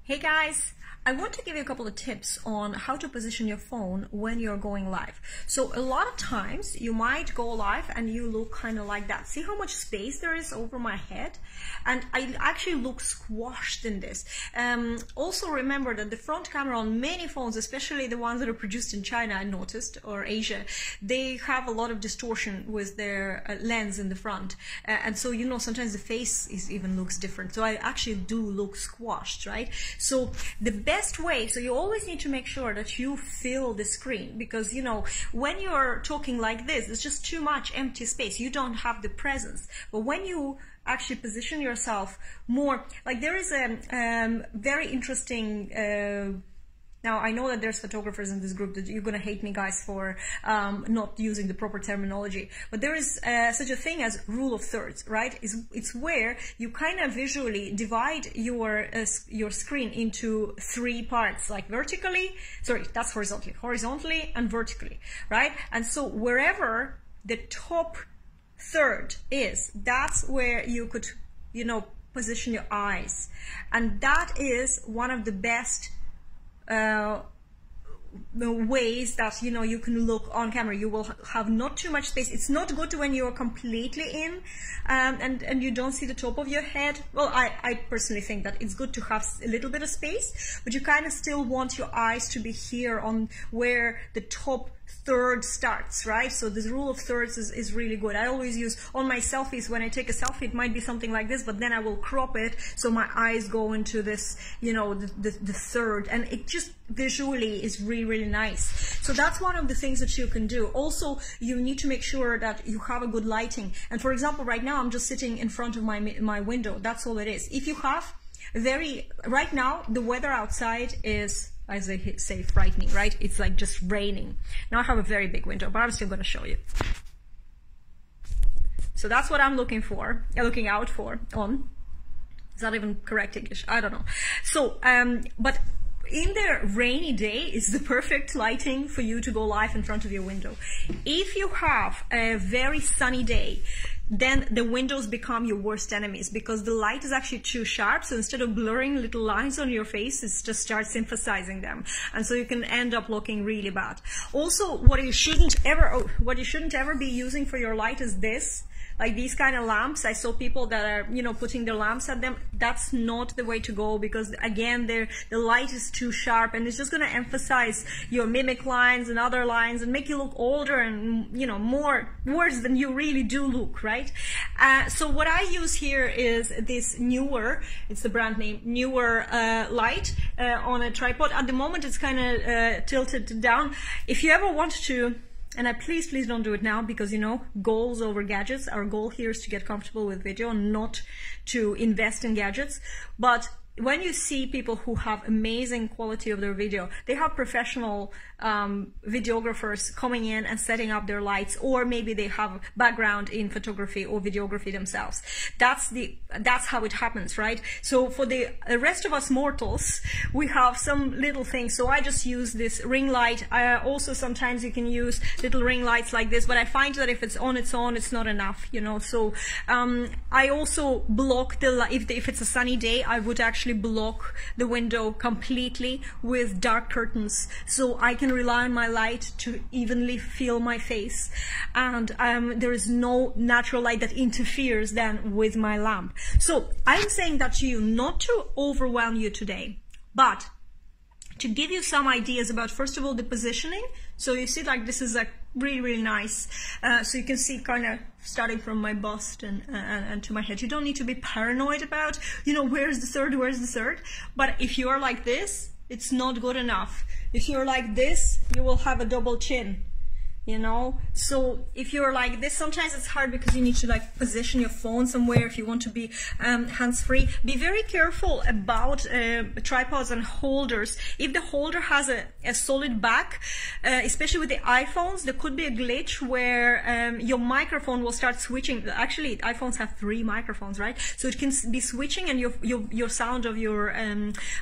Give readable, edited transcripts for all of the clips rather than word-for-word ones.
Hey guys, I want to give you a couple of tips on how to position your phone when you're going live. So a lot of times you might go live and you look kind of like that. See how much space there is over my head? And I actually look squashed in this. Also remember that the front camera on many phones, especially the ones that are produced in China, I noticed, or Asia, they have a lot of distortion with their lens in the front. And so, you know, sometimes the face even looks different. So I actually do look squashed, right? So the best way, so you always need to make sure that you fill the screen, because, you know, when you're talking like this, it's just too much empty space. You don't have the presence. But when you actually position yourself more, like there is a very interesting now I know that there's photographers in this group that you're gonna hate me guys for not using the proper terminology, but there is such a thing as rule of thirds, right? It's where you kind of visually divide your screen into three parts, like vertically, sorry, that's horizontally and vertically, right? And so wherever the top third is, that's where you could, you know, position your eyes, and that is one of the best ways that, you know, you can look on camera. You will have not too much space. It's not good when you're completely in and you don't see the top of your head. Well, I personally think that it's good to have a little bit of space, but you kind of still want your eyes to be here on where the top third starts, right? So this rule of thirds is really good. I always use on my selfies, when I take a selfie, it might be something like this, but then I will crop it so my eyes go into this, you know, the third, and it just visually is really nice. So that's one of the things that you can do. Also, you need to make sure that you have a good lighting. And for example, right now I'm just sitting in front of my window. That's all it is. If you have right now the weather outside is, as they say, frightening, right? It's like just raining. Now I have a very big window, but I'm still going to show you. So that's what I'm looking out for on. Is that even correct English? I don't know. So, but in the rainy day is the perfect lighting for you to go live in front of your window. If you have a very sunny day, then the windows become your worst enemies, because the light is actually too sharp. So instead of blurring little lines on your face, it just starts emphasizing them, and so you can end up looking really bad. Also, what you shouldn't ever be using for your light is this. Like these kind of lamps. I saw people that are, you know, putting their lamps at them. That's not the way to go, because again, the light is too sharp, and it's just going to emphasize your mimic lines and other lines and make you look older and, you know, worse than you really do look, right? So what I use here is this Newer, it's the brand name, Newer light on a tripod. At the moment, it's kind of tilted down. If you ever want to, and please don't do it now, because, you know, goals over gadgets. Our goal here is to get comfortable with video and not to invest in gadgets. But when you see people who have amazing quality of their video, they have professional videographers coming in and setting up their lights, or maybe they have background in photography or videography themselves. That's how it happens, right? So for the rest of us mortals, we have some little things. So I just use this ring light. Also sometimes you can use little ring lights like this, but I find that if it's on its own, it's not enough, you know. So I also block the light. If it's a sunny day, I would actually block the window completely with dark curtains, so I can rely on my light to evenly fill my face, and there is no natural light that interferes then with my lamp. So I'm saying that to you not to overwhelm you today, but to give you some ideas about, first of all, the positioning. So you see, like, this is like really nice. So you can see kind of starting from my bust and to my head. You don't need to be paranoid about, you know, where's the third. But if you're like this, it's not good enough. If you're like this, you will have a double chin, you know. So if you're like this, sometimes it's hard because you need to like position your phone somewhere if you want to be hands-free. Be very careful about tripods and holders. If the holder has a solid back, especially with the iPhones, there could be a glitch where your microphone will start switching. Actually, iPhones have 3 microphones, right? So it can be switching, and your sound of your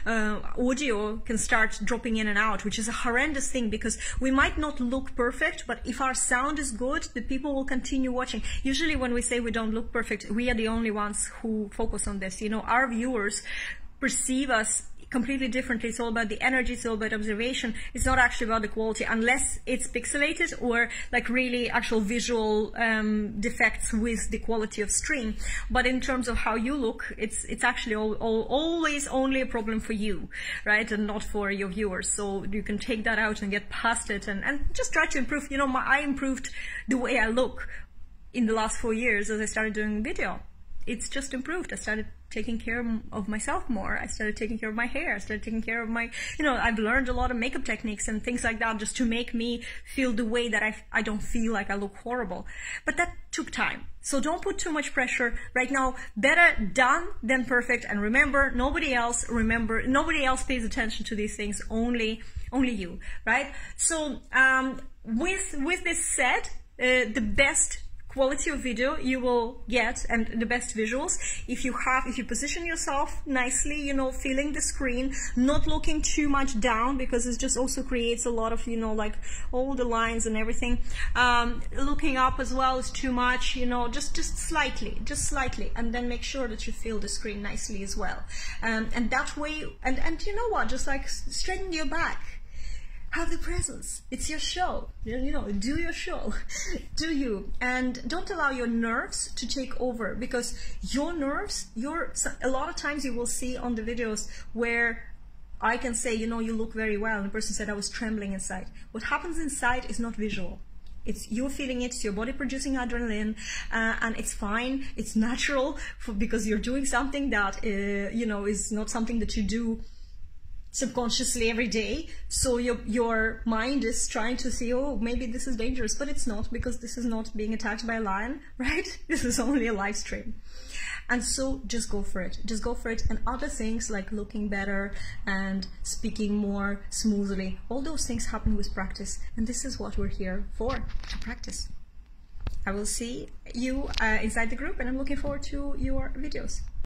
audio can start dropping in and out, which is a horrendous thing, because we might not look perfect, but if our sound is good, the people will continue watching. Usually when we say we don't look perfect, we are the only ones who focus on this. You know, our viewers perceive us completely differently. It's all about the energy, it's all about observation. It's not actually about the quality, unless it's pixelated or like really actual visual defects with the quality of stream. But in terms of how you look, it's actually always only a problem for you, right? And not for your viewers. So you can take that out and get past it and just try to improve. You know, I improved the way I look in the last 4 years as I started doing video. It's just improved. I started taking care of myself more. I started taking care of my hair. I started taking care of my, you know, I've learned a lot of makeup techniques and things like that just to make me feel the way that I don't feel like I look horrible. But that took time. So don't put too much pressure right now. Better done than perfect. And remember, nobody else pays attention to these things, only you, right? So with this said, the best quality of video you will get and the best visuals if you position yourself nicely, you know, feeling the screen, not looking too much down, because it just also creates a lot of, you know, like all the lines and everything. Looking up as well is too much, you know, just slightly, and then make sure that you feel the screen nicely as well. And that way, and you know what, just like straighten your back. Have the presence. It's your show. You know, do your show. Do you. And don't allow your nerves to take over, because your nerves, a lot of times you will see on the videos where I can say, you know, you look very well, and the person said I was trembling inside. What happens inside is not visual. It's you're feeling it, it's your body producing adrenaline, and it's fine, it's natural, because you're doing something that, you know, is not something that you do subconsciously every day. So your mind is trying to see, oh, maybe this is dangerous, but it's not, because this is not being attacked by a lion, right? This is only a live stream. And so just go for it. Just go for it. And other things like looking better and speaking more smoothly, all those things happen with practice. And this is what we're here for, to practice. I will see you inside the group, and I'm looking forward to your videos.